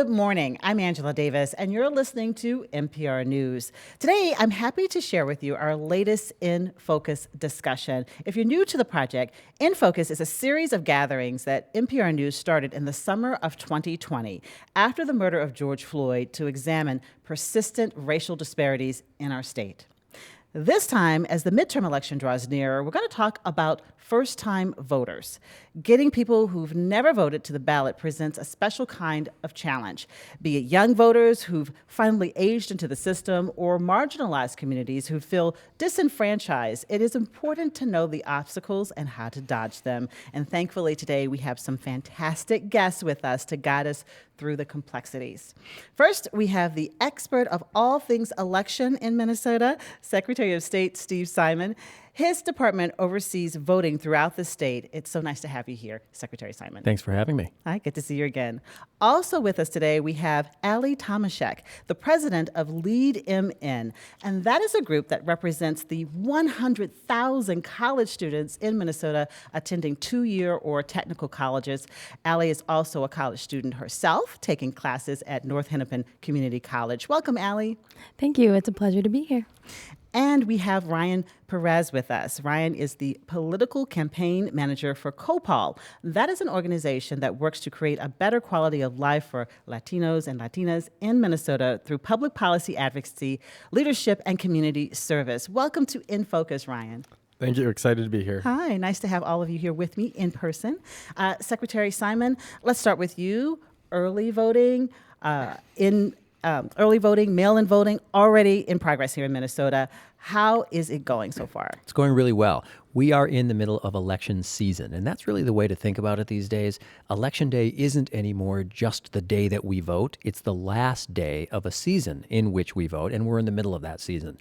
Good morning. I'm Angela Davis, and you're listening to NPR News. Today, I'm happy to share with you our latest In Focus discussion. If you're new to the project, In Focus is a series of gatherings that NPR News started in the summer of 2020 after the murder of George Floyd to examine persistent racial disparities in our state. This time, as the midterm election draws nearer, we're going to talk about first-time voters. Getting people who've never voted to the ballot presents a special kind of challenge, be it young voters who've finally aged into the system or marginalized communities who feel disenfranchised. It is important to know the obstacles and how to dodge them. And thankfully, today we have some fantastic guests with us to guide us through the complexities. First, we have the expert of all things election in Minnesota, Secretary of State Steve Simon. His department oversees voting throughout the state. It's so nice to have you here, Secretary Simon. Thanks for having me. Hi, good to see you again. Also with us today, we have Ali Tomaszek, the president of Lead MN, and that is a group that represents the 100,000 college students in Minnesota attending two-year or technical colleges. Ali is also a college student herself, taking classes at North Hennepin Community College. Welcome, Ali. Thank you. It's a pleasure to be here. And we have Ryan Perez with us. Ryan is the political campaign manager for COPOL. That is an organization that works to create a better quality of life for Latinos and Latinas in Minnesota through public policy advocacy, leadership, and community service. Welcome to In Focus, Ryan. Thank you. Excited to be here. Hi, nice to have all of you here with me in person. Secretary Simon, let's start with you. Early voting, mail-in voting, already in progress here in Minnesota. How is it going so far? It's going really well. We are in the middle of election season, and that's really the way to think about it these days. Election day isn't anymore just the day that we vote. It's the last day of a season in which we vote, and we're in the middle of that season.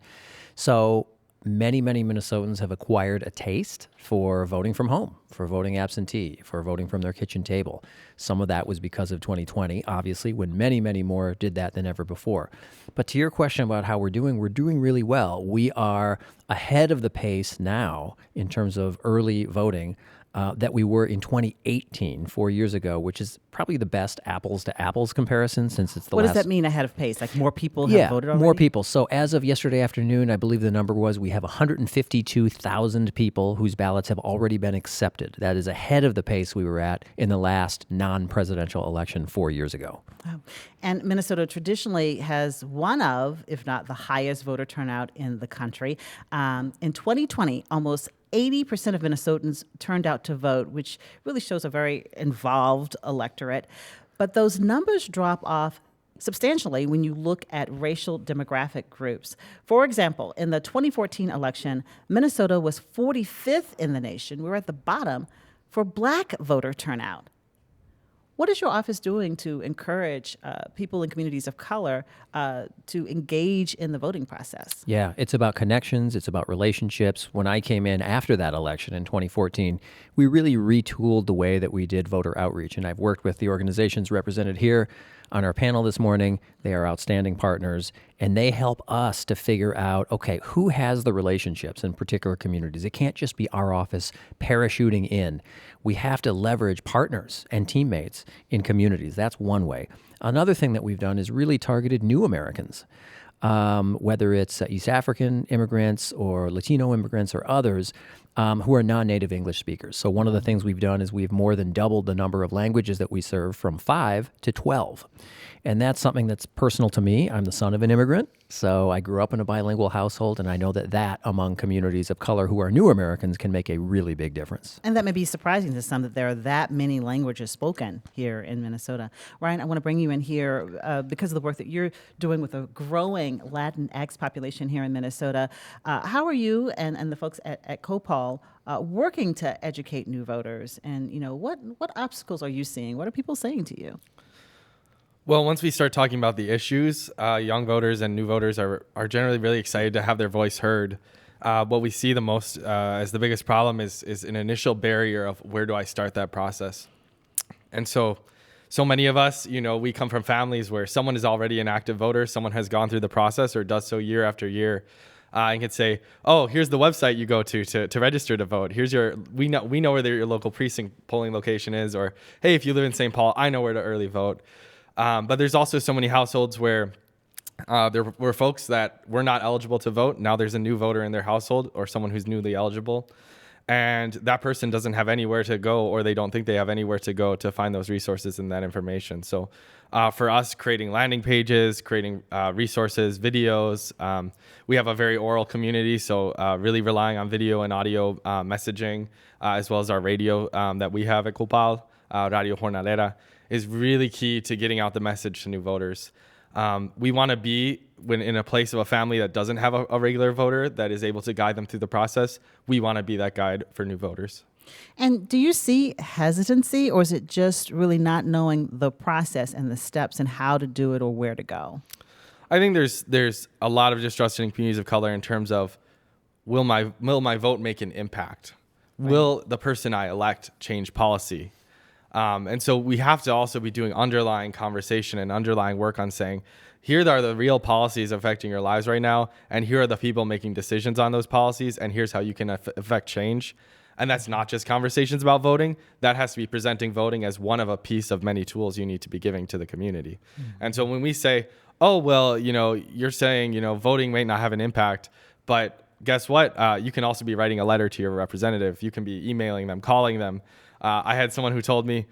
So many Minnesotans have acquired a taste for voting from home, for voting absentee, for voting from their kitchen table. Some of that was because of 2020, obviously, when many more did that than ever before. But to your question about how we're doing really well. We are ahead of the pace now in terms of early voting that we were in 2018, 4 years ago, which is probably the best apples-to-apples comparison since it's the What last... does that mean, ahead of pace? Like more people have voted already? More people. So as of yesterday afternoon, I believe the number was we have 152,000 people whose ballots have already been accepted. That is ahead of the pace we were at in the last non-presidential election 4 years ago. Wow. And Minnesota traditionally has one of, if not the highest voter turnout in the country. In 2020, almost 80% of Minnesotans turned out to vote, which really shows a very involved electorate. But those numbers drop off substantially when you look at racial demographic groups. For example, in the 2014 election, Minnesota was 45th in the nation. We were at the bottom for Black voter turnout. What is your office doing to encourage people in communities of color to engage in the voting process? Yeah, it's about connections. It's about relationships. When I came in after that election in 2014, we really retooled the way that we did voter outreach. And I've worked with the organizations represented here on our panel this morning. They are outstanding partners, and they help us to figure out, okay, who has the relationships in particular communities? It can't just be our office parachuting in. We have to leverage partners and teammates in communities. That's one way. Another thing that we've done is really targeted new Americans, whether it's East African immigrants or Latino immigrants or others who are non-native English speakers. So one of the things we've done is we've more than doubled the number of languages that we serve from 5 to 12. And that's something that's personal to me. I'm the son of an immigrant, so I grew up in a bilingual household, and I know that among communities of color who are new Americans can make a really big difference. And that may be surprising to some that there are that many languages spoken here in Minnesota. Ryan, I want to bring you in here because of the work that you're doing with a growing Latinx population here in Minnesota. How are you and the folks at COPOL working to educate new voters? And, you know, what obstacles are you seeing? What are people saying to you? Well, once we start talking about the issues, young voters and new voters are generally really excited to have their voice heard. What we see the most as the biggest problem is an initial barrier of where do I start that process? And so many of us, you know, we come from families where someone is already an active voter, someone has gone through the process or does so year after year. And can say, oh, here's the website you go to register to vote. Here's we know where your local precinct polling location is, or hey, if you live in St. Paul, I know where to early vote. But there's also so many households where there were folks that were not eligible to vote. Now there's a new voter in their household or someone who's newly eligible. And that person doesn't have anywhere to go, or they don't think they have anywhere to go to find those resources and that information. So for us, creating landing pages, creating resources, videos, we have a very oral community. So really relying on video and audio messaging, as well as our radio that we have at Copal, Radio Jornalera, is really key to getting out the message to new voters. We want to be when in a place of a family that doesn't have a regular voter that is able to guide them through the process. We want to be that guide for new voters. And do you see hesitancy, or is it just really not knowing the process and the steps and how to do it or where to go? I think there's a lot of distrust in communities of color in terms of will my vote make an impact? Right. Will the person I elect change policy? And so we have to also be doing underlying conversation and underlying work on saying, here are the real policies affecting your lives right now, and here are the people making decisions on those policies, and here's how you can affect change. And that's not just conversations about voting. That has to be presenting voting as one of a piece of many tools you need to be giving to the community. Mm-hmm. And so when we say, oh, well, you're saying, voting may not have an impact, but guess what? You can also be writing a letter to your representative. You can be emailing them, calling them. I had someone who told me,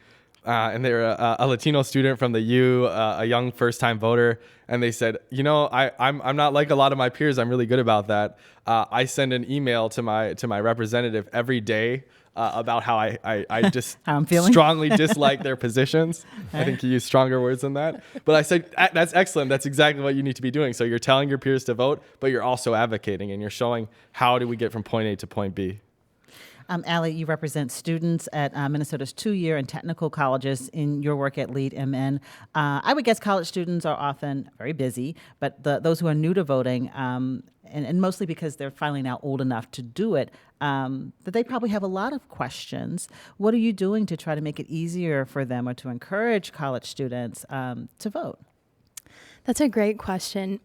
and they were a Latino student from the U, a young first-time voter, and they said, I'm not like a lot of my peers. I'm really good about that. I send an email to my representative every day about how I just how I'm feeling? Strongly dislike their positions. I think you used stronger words than that. But I said, that's excellent. That's exactly what you need to be doing. So you're telling your peers to vote, but you're also advocating, and you're showing how do we get from point A to point B. Allie, you represent students at Minnesota's 2-year and technical colleges in your work at Lead MN. I would guess college students are often very busy, but those who are new to voting, and mostly because they're finally now old enough to do it, that they probably have a lot of questions. What are you doing to try to make it easier for them or to encourage college students to vote? That's a great question.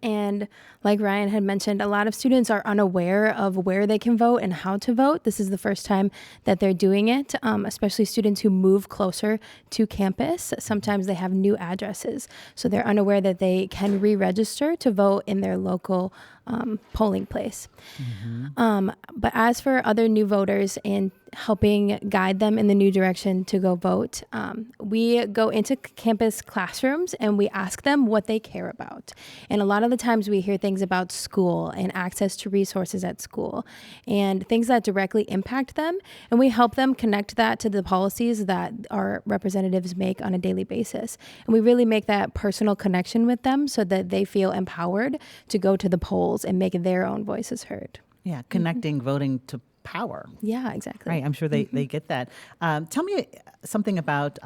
And like Ryan had mentioned, a lot of students are unaware of where they can vote and how to vote. This is the first time that they're doing it, especially students who move closer to campus. Sometimes they have new addresses, so they're unaware that they can re-register to vote in their local polling place. Mm-hmm. But as for other new voters and helping guide them in the new direction to go vote, we go into campus classrooms and we ask them what they care about. And a lot of the times we hear things about school and access to resources at school and things that directly impact them. And we help them connect that to the policies that our representatives make on a daily basis. And we really make that personal connection with them so that they feel empowered to go to the polls and make their own voices heard. Yeah, connecting voting to power. Yeah, exactly. Right, I'm sure they get that. Tell me something about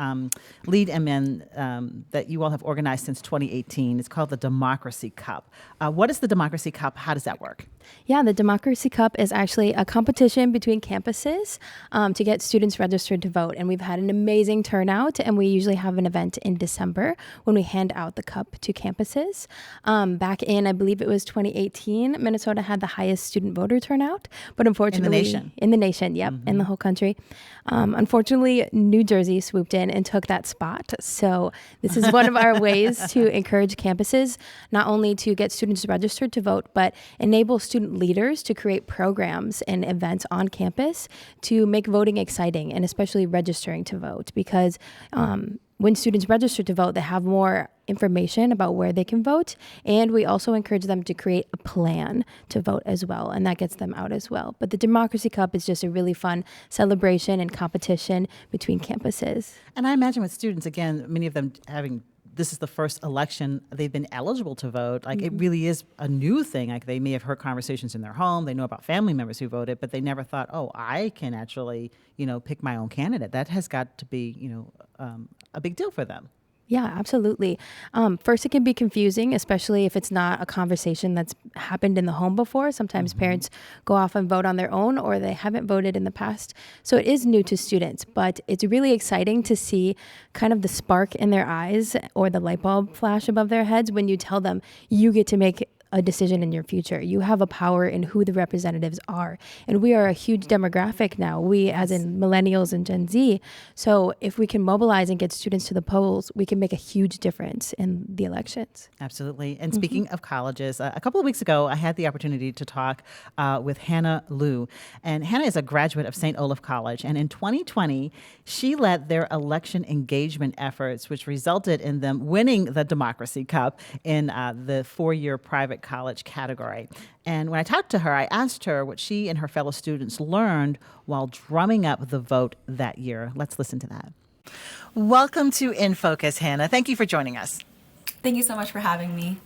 Lead MN that you all have organized since 2018. It's called the Democracy Cup. What is the Democracy Cup? How does that work? Yeah, the Democracy Cup is actually a competition between campuses to get students registered to vote. And we've had an amazing turnout, and we usually have an event in December when we hand out the cup to campuses. Back in, I believe it was 2018, Minnesota had the highest student voter turnout, but unfortunately— In the nation, yep, in the whole country. Unfortunately, New Jersey swooped in and took that spot. So this is one of our ways to encourage campuses, not only to get students registered to vote, but enable student leaders to create programs and events on campus to make voting exciting, and especially registering to vote, because when students register to vote, they have more information about where they can vote, and we also encourage them to create a plan to vote as well, and that gets them out as well. But the Democracy Cup is just a really fun celebration and competition between campuses. And I imagine with students, again, many of them this is the first election they've been eligible to vote. Like, it really is a new thing. Like, they may have heard conversations in their home. They know about family members who voted, but they never thought, oh, I can actually, pick my own candidate. That has got to be, a big deal for them. Yeah, absolutely. First, it can be confusing, especially if it's not a conversation that's happened in the home before. Sometimes parents go off and vote on their own, or they haven't voted in the past. So it is new to students, but it's really exciting to see kind of the spark in their eyes or the light bulb flash above their heads when you tell them you get to make a decision in your future. You have a power in who the representatives are. And we are a huge demographic now, we as in millennials and Gen Z. So if we can mobilize and get students to the polls, we can make a huge difference in the elections. Absolutely. And speaking of colleges, a couple of weeks ago, I had the opportunity to talk with Hannah Liu. And Hannah is a graduate of St. Olaf College. And in 2020, she led their election engagement efforts, which resulted in them winning the Democracy Cup in the four-year private college category. And when I talked to her, I asked her what she and her fellow students learned while drumming up the vote that year. Let's listen to that. Welcome to In Focus, Hannah. Thank you for joining us. Thank you so much for having me.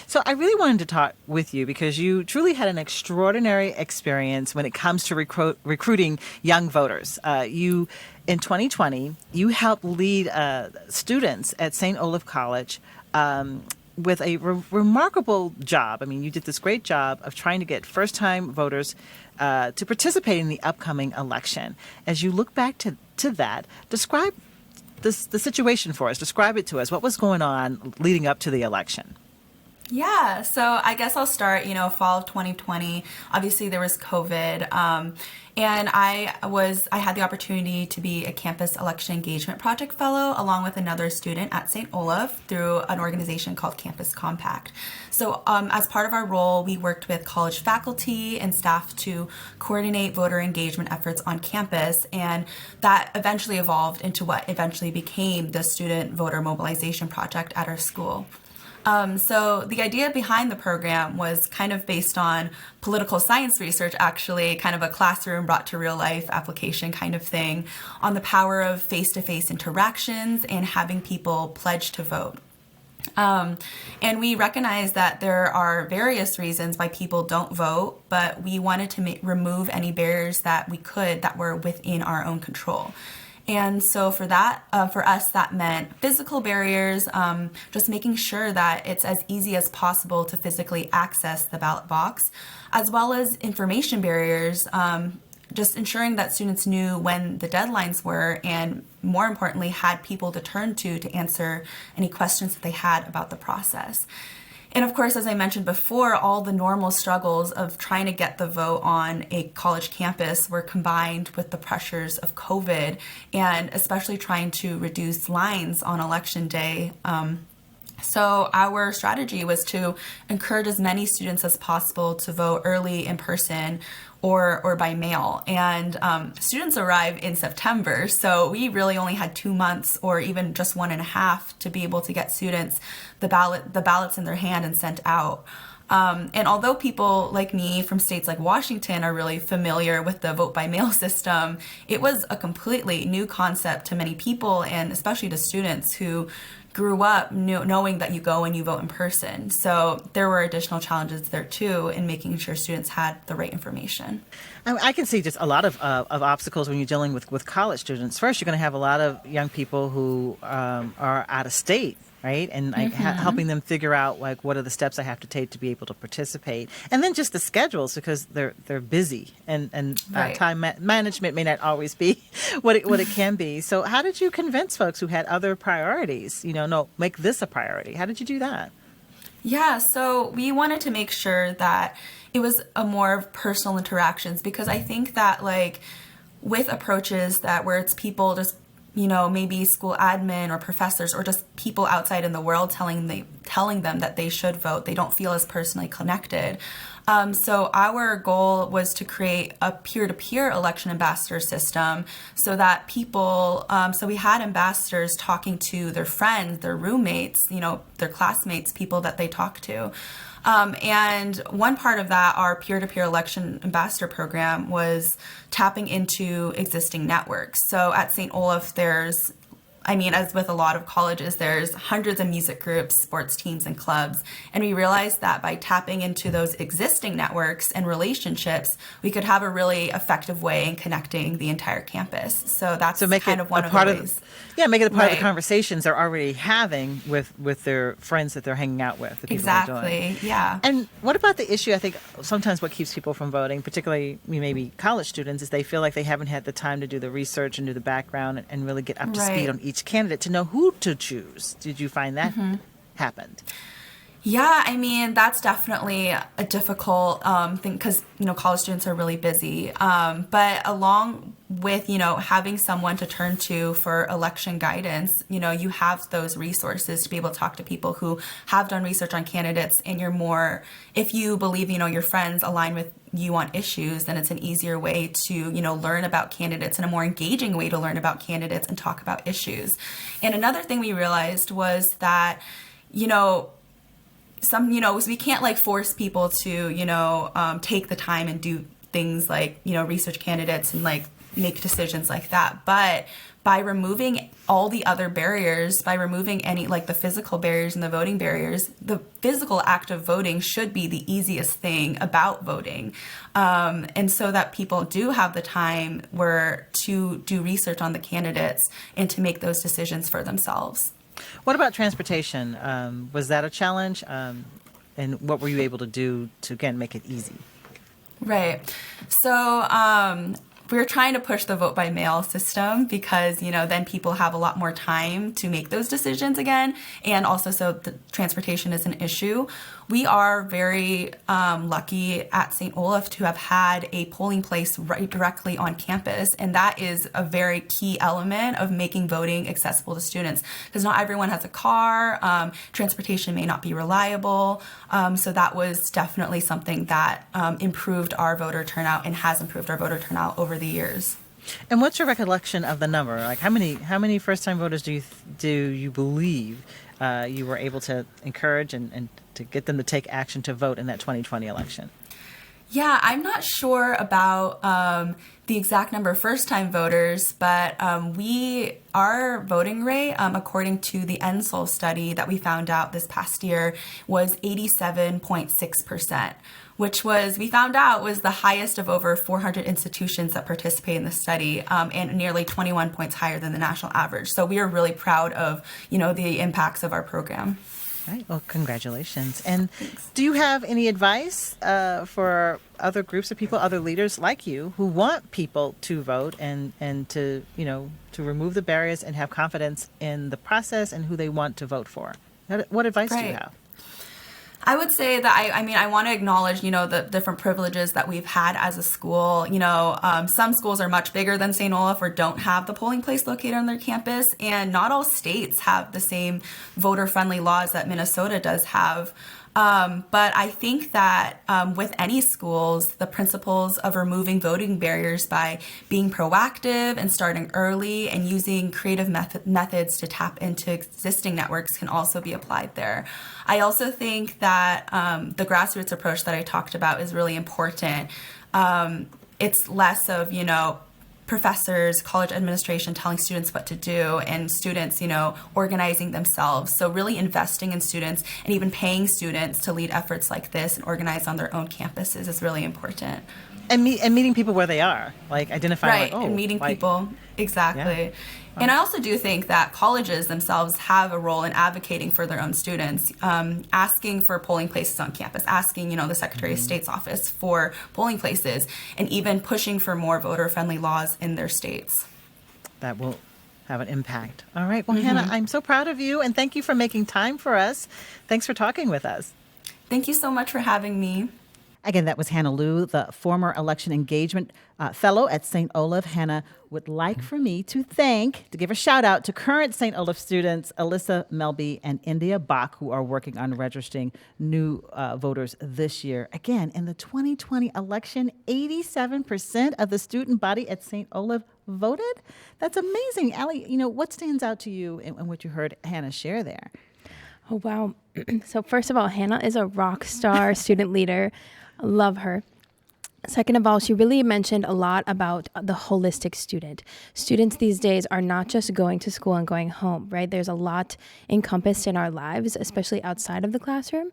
So I really wanted to talk with you because you truly had an extraordinary experience when it comes to recruiting young voters. In 2020, you helped lead students at St. Olaf College with a remarkable job. I mean, you did this great job of trying to get first-time voters to participate in the upcoming election. As you look back to that, describe the situation for us. Describe it to us. What was going on leading up to the election? Yeah, so I guess I'll start, fall of 2020. Obviously, there was COVID. And I had the opportunity to be a campus election engagement project fellow along with another student at St. Olaf through an organization called Campus Compact. So as part of our role, we worked with college faculty and staff to coordinate voter engagement efforts on campus, and that eventually evolved into what eventually became the Student Voter Mobilization Project at our school. So the idea behind the program was kind of based on political science research, actually, kind of a classroom brought to real life application kind of thing, on the power of face-to-face interactions and having people pledge to vote. And we recognize that there are various reasons why people don't vote, but we wanted to remove any barriers that we could that were within our own control. And so for that, for us, that meant physical barriers, just making sure that it's as easy as possible to physically access the ballot box, as well as information barriers, just ensuring that students knew when the deadlines were, and more importantly, had people to turn to answer any questions that they had about the process. And of course, as I mentioned before, all the normal struggles of trying to get the vote on a college campus were combined with the pressures of COVID, and especially trying to reduce lines on election day. So our strategy was to encourage as many students as possible to vote early in person or by mail. And students arrive in September, so we really only had 2 months or even just 1.5 to be able to get students the ballots in their hand and sent out. And although people like me from states like Washington are really familiar with the vote by mail system, it was a completely new concept to many people, and especially to students who grew up knowing that you go and you vote in person. So there were additional challenges there too in making sure students had the right information. I can see just a lot of obstacles when you're dealing with college students. First, you're going to have a lot of young people who are out of state, right? And helping them figure out like what are the steps I have to take to be able to participate, and then just the schedules, because they're busy, and right. Time management may not always be what it can be. So how did you convince folks who had other priorities, no, make this a priority? How did you do that? Yeah, so we wanted to make sure that it was a more personal interactions, because I think that like with approaches that where it's people just maybe school admin or professors or just people outside in the world telling them that they should vote, they don't feel as personally connected. So our goal was to create a peer-to-peer election ambassador system so that people, so we had ambassadors talking to their friends, their roommates, their classmates, people that they talk to. And one part of that, our peer-to-peer election ambassador program, was tapping into existing networks. So at St. Olaf, as with a lot of colleges, there's hundreds of music groups, sports teams, and clubs. And we realized that by tapping into those existing networks and relationships, we could have a really effective way in connecting the entire campus. So that's kind of one of the ways. Make it a part of the conversations they're already having with their friends that they're hanging out with. The people Exactly, yeah. And what about the issue, I think sometimes what keeps people from voting, particularly maybe college students, is they feel like they haven't had the time to do the research and do the background and really get up to speed on each candidate to know who to choose. Did you find that happened? Yeah, I mean, that's definitely a difficult thing because, college students are really busy. But along with, having someone to turn to for election guidance, you have those resources to be able to talk to people who have done research on candidates, and if you believe, your friends align with you on issues, then it's an easier way to, learn about candidates, and a more engaging way to learn about candidates and talk about issues. And another thing we realized was that, we can't like force people to, take the time and do things like, research candidates and like make decisions like that. But by removing all the other barriers, by removing any like the physical barriers and the voting barriers, the physical act of voting should be the easiest thing about voting. And so that people do have the time to do research on the candidates and to make those decisions for themselves. What about transportation? Was that a challenge? And what were you able to do to, again, make it easy? Right. So we're trying to push the vote by mail system because, then people have a lot more time to make those decisions again. And also, so the transportation is an issue. We are very lucky at St. Olaf to have had a polling place right directly on campus. And that is a very key element of making voting accessible to students because not everyone has a car. Transportation may not be reliable. So that was definitely something that improved our voter turnout and has improved our voter turnout over the years. And what's your recollection of the number? Like how many first-time voters do you believe you were able to encourage and to get them to take action to vote in that 2020 election? Yeah, I'm not sure about the exact number of first-time voters, but our voting rate, according to the NSOL study that we found out this past year, was 87.6%, which we found out was the highest of over 400 institutions that participate in the study, and nearly 21 points higher than the national average. So we are really proud of, the impacts of our program. Right. Well, congratulations. And Thanks. do you have any advice for other groups of people, other leaders like you, who want people to vote and to, to remove the barriers and have confidence in the process and who they want to vote for? What advice do you have? I would say that I want to acknowledge, the different privileges that we've had as a school. Some schools are much bigger than St. Olaf or don't have the polling place located on their campus, and not all states have the same voter-friendly laws that Minnesota does have. But I think that with any schools, the principles of removing voting barriers by being proactive and starting early and using creative methods to tap into existing networks can also be applied there. I also think that the grassroots approach that I talked about is really important. It's less of, professors, college administration telling students what to do, and students, organizing themselves. So really investing in students and even paying students to lead efforts like this and organize on their own campuses is really important. And meeting people where they are, like identifying, and meeting people. Exactly. Yeah. And I also do think that colleges themselves have a role in advocating for their own students, asking for polling places on campus, asking, the Secretary of State's office for polling places, and even pushing for more voter-friendly laws in their states. That will have an impact. All right. Well, Hannah, I'm so proud of you, and thank you for making time for us. Thanks for talking with us. Thank you so much for having me. Again, that was Hannah Liu, the former election engagement fellow at St. Olaf. Hannah would like for me to give a shout out to current St. Olaf students, Alyssa Melby and India Bach, who are working on registering new voters this year. Again, in the 2020 election, 87% of the student body at St. Olaf voted. That's amazing. Allie, what stands out to you in what you heard Hannah share there? Oh, wow. So first of all, Hannah is a rock star student leader. Love her. Second of all, she really mentioned a lot about the holistic student. Students these days are not just going to school and going home, right? There's a lot encompassed in our lives, especially outside of the classroom.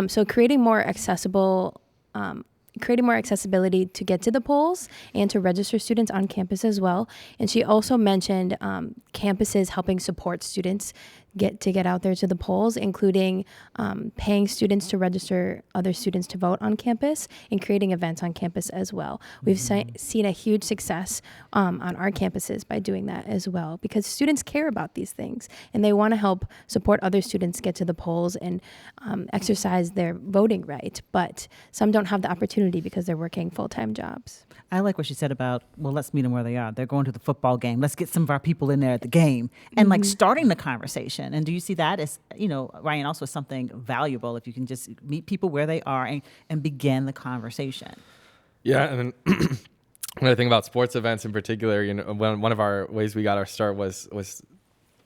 So creating more accessibility to get to the polls and to register students on campus as well. And she also mentioned campuses helping support students get out there to the polls, including paying students to register other students to vote on campus and creating events on campus as well. We've seen a huge success on our campuses by doing that as well, because students care about these things and they want to help support other students get to the polls and exercise their voting right. But some don't have the opportunity because they're working full-time jobs. I like what she said about, well, let's meet them where they are. They're going to the football game. Let's get some of our people in there at the game and like starting the conversation. And do you see that as, Ryan, also something valuable if you can just meet people where they are and begin the conversation? Yeah, and then when I think about sports events in particular, one of our ways we got our start was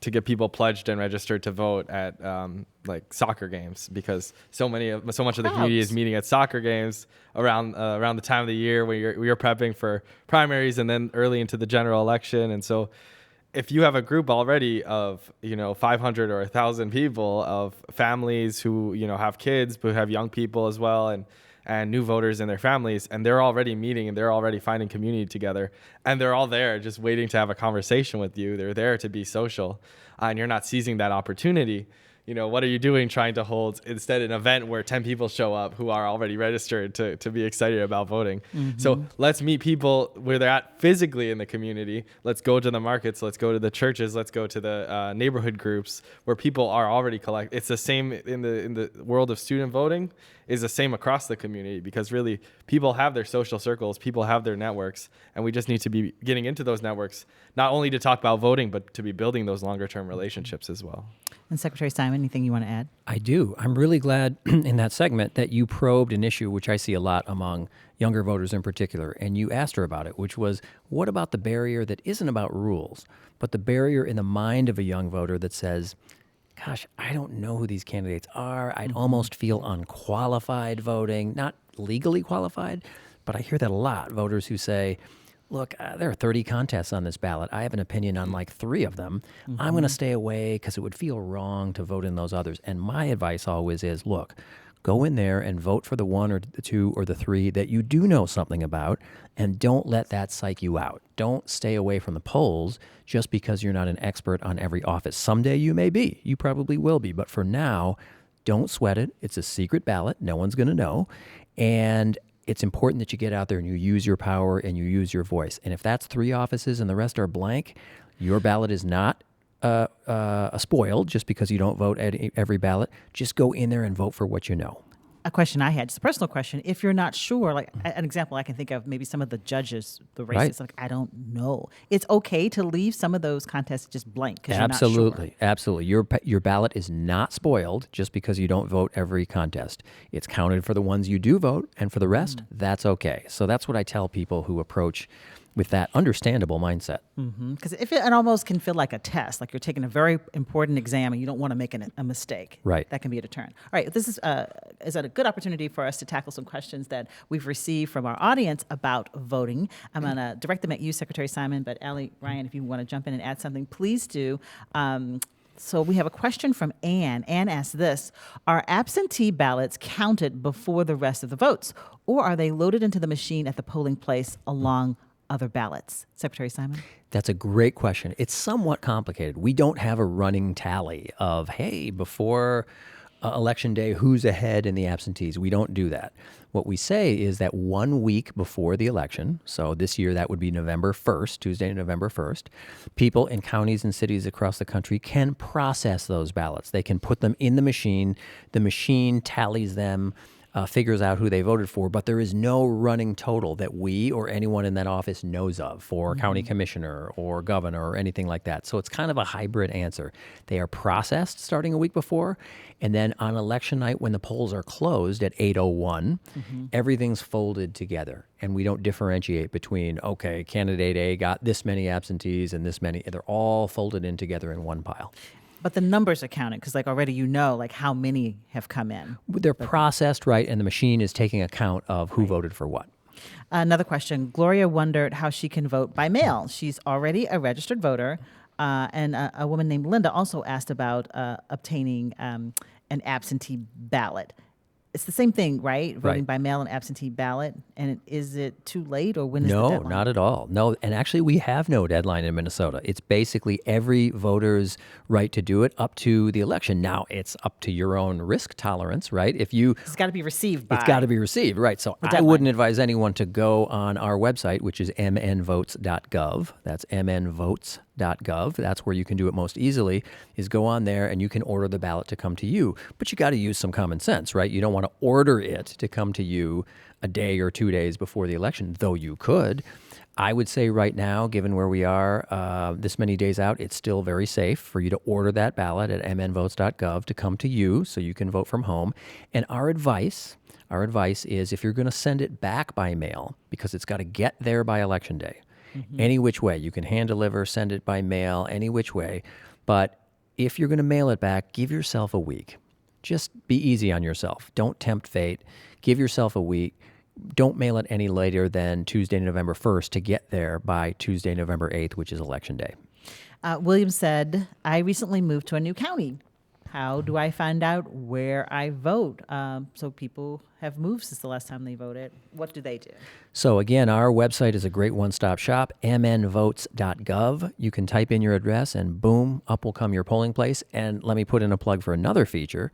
to get people pledged and registered to vote at like soccer games, because so much of the community is meeting at soccer games around the time of the year when you're prepping for primaries and then early into the general election. And so if you have a group already of 500 or 1,000 people, of families who have kids but have young people as well, and new voters and their families, and they're already meeting and they're already finding community together, and they're all there just waiting to have a conversation with you. They're there to be social, and you're not seizing that opportunity. What are you doing trying to hold instead an event where 10 people show up who are already registered to be excited about voting? So let's meet people where they're at physically in the community. Let's go to the markets. Let's go to the churches. Let's go to the neighborhood groups where people are already collected. It's the same in the world of student voting, is the same across the community, because really people have their social circles, people have their networks, and we just need to be getting into those networks, not only to talk about voting, but to be building those longer term relationships as well. And Secretary Simon, anything you want to add? I do. I'm really glad in that segment that you probed an issue which I see a lot among younger voters in particular, and you asked her about it, which was, what about the barrier that isn't about rules, but the barrier in the mind of a young voter that says, gosh, I don't know who these candidates are. I'd almost feel unqualified voting, not legally qualified, but I hear that a lot. Voters who say, look, there are 30 contests on this ballot. I have an opinion on like 3 of them. I'm going to stay away because it would feel wrong to vote in those others. And my advice always is, look, go in there and vote for the 1 or the 2 or the 3 that you do know something about, and don't let that psych you out. Don't stay away from the polls just because you're not an expert on every office. Someday you may be. You probably will be. But for now, don't sweat it. It's a secret ballot. No one's going to know. And it's important that you get out there and you use your power and you use your voice. And if that's 3 offices and the rest are blank, your ballot is not spoiled just because you don't vote at every ballot. Just go in there and vote for what you know. A question I had, just a personal question. If you're not sure, like an example I can think of, maybe some of the judges, the races, like I don't know. It's okay to leave some of those contests just blank because you're not sure. Absolutely. Your ballot is not spoiled just because you don't vote every contest. It's counted for the ones you do vote, and for the rest, that's okay. So that's what I tell people who approach with that understandable mindset. Because if it almost can feel like a test, like you're taking a very important exam and you don't want to make a mistake. Right. That can be a deterrent. All right, this is a good opportunity for us to tackle some questions that we've received from our audience about voting. I'm going to direct them at you, Secretary Simon, but Allie, Ryan, if you want to jump in and add something, please do. So we have a question from Ann. Ann asked this: are absentee ballots counted before the rest of the votes, or are they loaded into the machine at the polling place along other ballots? Secretary Simon? That's a great question. It's somewhat complicated. We don't have a running tally of, hey, before Election Day, who's ahead in the absentees. We don't do that. What we say is that 1 week before the election, so this year that would be November 1st, Tuesday, November 1st, people in counties and cities across the country can process those ballots. They can put them in the machine. The machine tallies them, figures out who they voted for, but there is no running total that we or anyone in that office knows of for county commissioner or governor or anything like that. So it's kind of a hybrid answer. They are processed starting a week before, and then on election night when the polls are closed at 8:01, everything's folded together, and we don't differentiate between, okay, candidate A got this many absentees and this many. They're all folded in together in one pile. But the numbers are counted because, like, already like how many have come in. They're processed, right, and the machine is taking account of who voted for what. Another question. Gloria wondered how she can vote by mail. She's already a registered voter. And a woman named Linda also asked about obtaining an absentee ballot. it's the same thing, right? Voting Right. by mail and absentee ballot. And is it too late, or when is the No, deadline? not at all. No, and actually, we have no deadline in Minnesota. It's basically every voter's right to do it up to the election. Now, it's up to your own risk tolerance, right? If you It's got to be received by. It's got to be received, right? So I deadline. wouldn't advise anyone to go on our website, which is mnvotes.gov. That's mnvotes.gov. That's where you can do it most easily, is go on there and you can order the ballot to come to you. But you got to use some common sense, right? You don't want to order it to come to you a day or 2 days before the election, though you could. I would say right now, given where we are this many days out, it's still very safe for you to order that ballot at mnvotes.gov to come to you so you can vote from home. And our advice is if you're going to send it back by mail, because it's got to get there by Election Day, any which way. You can hand deliver, send it by mail, any which way. But if you're going to mail it back, give yourself a week. Just be easy on yourself. Don't tempt fate. Give yourself a week. Don't mail it any later than Tuesday, November 1st to get there by Tuesday, November 8th, which is Election Day. William said, I recently moved to a new county. How do I find out where I vote? So people have moved since the last time they voted. What do they do? So again, our website is a great one-stop shop, mnvotes.gov. You can type in your address and boom, up will come your polling place. And let me put in a plug for another feature,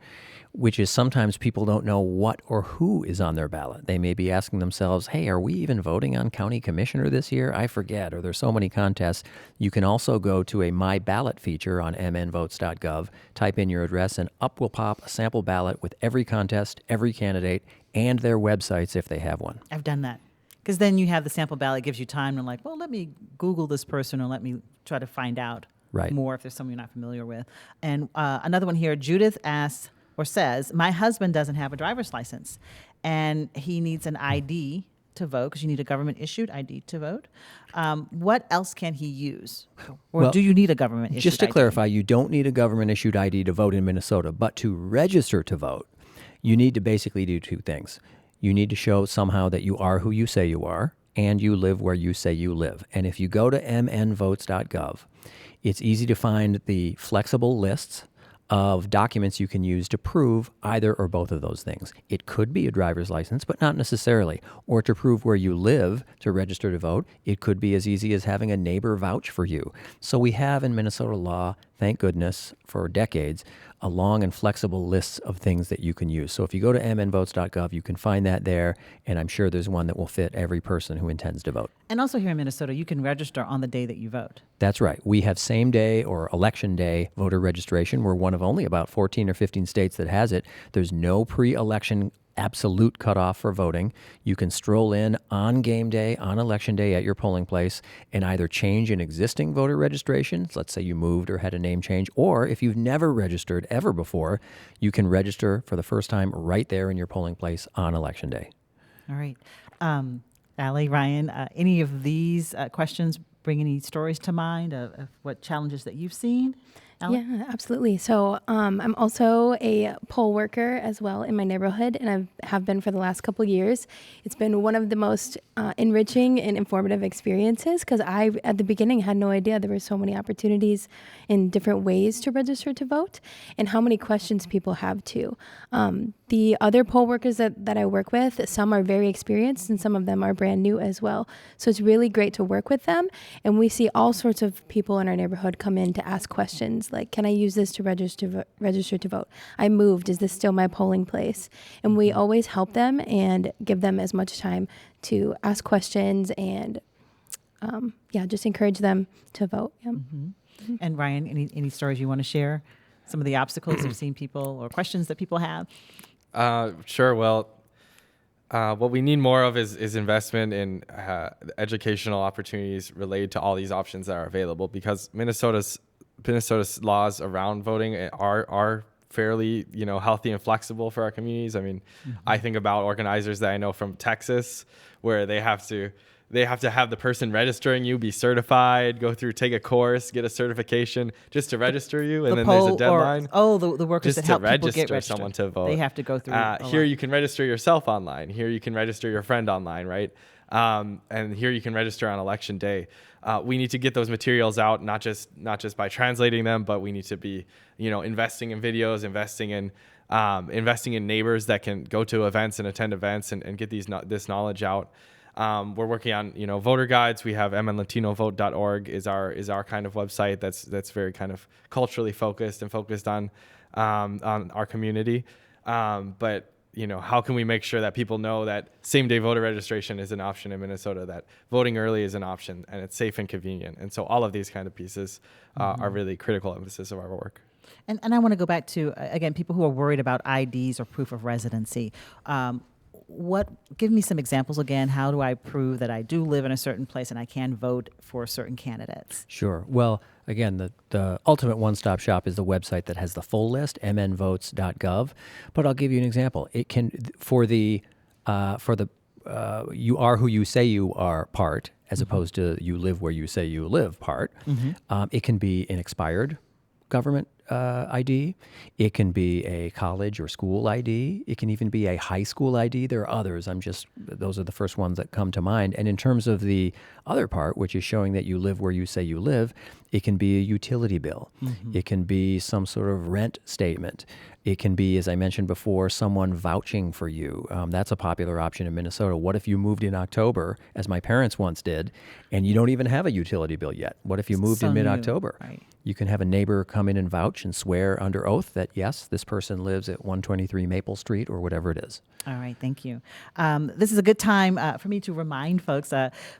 which is sometimes people don't know what or who is on their ballot. They may be asking themselves, hey, are we even voting on county commissioner this year? I forget, or there's so many contests. You can also go to a My Ballot feature on mnvotes.gov, type in your address, and up will pop a sample ballot with every contest, every candidate, and their websites if they have one. I've done that. Because then you have the sample ballot, gives you time to like, well, let me Google this person or let me try to find out Right. more if there's someone you're not familiar with. And another one here, Judith asks or says, my husband doesn't have a driver's license and he needs an ID to vote because you need a government issued ID to vote. What else can he use? Or Well, do you need a government issued Just to ID? clarify, you don't need a government-issued ID to vote in Minnesota, but to register to vote, you need to basically do two things. You need to show somehow that you are who you say you are, and you live where you say you live. And if you go to mnvotes.gov, it's easy to find the flexible lists of documents you can use to prove either or both of those things. It could be a driver's license, but not necessarily. Or to prove where you live to register to vote, it could be as easy as having a neighbor vouch for you. So we have in Minnesota law, thank goodness, for decades, a long and flexible list of things that you can use. So if you go to mnvotes.gov, you can find that there, and I'm sure there's one that will fit every person who intends to vote. And also here in Minnesota, you can register on the day that you vote. That's right. We have same day or election day voter registration. We're one of only about 14 or 15 states that has it. There's no pre-election absolute cutoff for voting. You can stroll in on game day, on election day at your polling place and either change an existing voter registration. Let's say you moved or had a name change, or if you've never registered ever before, you can register for the first time right there in your polling place on election day. All right. Allie, Ryan, any of these questions bring any stories to mind of what challenges that you've seen? Allie? Yeah, absolutely. So I'm also a poll worker as well in my neighborhood, and I have been for the last couple years. It's been one of the most enriching and informative experiences because I, at the beginning, had no idea there were so many opportunities in different ways to register to vote and how many questions people have too. The other poll workers that I work with, some are very experienced and some of them are brand new as well. So it's really great to work with them. And we see all sorts of people in our neighborhood come in to ask questions like, can I use this to register to vote? I moved. Is this still my polling place? And we always help them and give them as much time to ask questions and just encourage them to vote. Yeah. Mm-hmm. And Ryan, any stories you want to share? Some of the obstacles you've seen people or questions that people have? Sure. Well, what we need more of is investment in educational opportunities related to all these options that are available, because Minnesota's laws around voting are fairly, healthy and flexible for our communities. I mean, I think about organizers that I know from Texas, where they have to have the person registering you be certified, take a course, get a certification just to register you, and then there's a deadline. The workers just that help to people get register registered. someone to vote. They have to go through. Here you can register yourself online. Here you can register your friend online, right? And here you can register on election day. We need to get those materials out, not just by translating them, but we need to be, investing in videos, investing in investing in neighbors that can go to events and attend events and get this knowledge out. We're working on, voter guides. We have mnlatinovote.org is our kind of website that's very kind of culturally focused and focused on our community. But how can we make sure that people know that same-day voter registration is an option in Minnesota, that voting early is an option, and it's safe and convenient. And so all of these kind of pieces are really critical emphasis of our work. And I want to go back to, again, people who are worried about IDs or proof of residency. Give me some examples again. How do I prove that I do live in a certain place and I can vote for certain candidates? Sure. Well, again, the ultimate one-stop shop is the website that has the full list, mnvotes.gov. But I'll give you an example. It can, for the you are who you say you are part, as opposed to you live where you say you live part. It can be an expired government ID. It can be a college or school ID. It can even be a high school ID. There are others. Those are the first ones that come to mind. And in terms of the other part, which is showing that you live where you say you live, it can be a utility bill. It can be some sort of rent statement. It can be, as I mentioned before, someone vouching for you. That's a popular option in Minnesota. What if you moved in October, as my parents once did, and you don't even have a utility bill yet? What if you moved in mid-October? Right. You can have a neighbor come in and vouch and swear under oath that, yes, this person lives at 123 Maple Street or whatever it is. All right, thank you. This is a good time for me to remind folks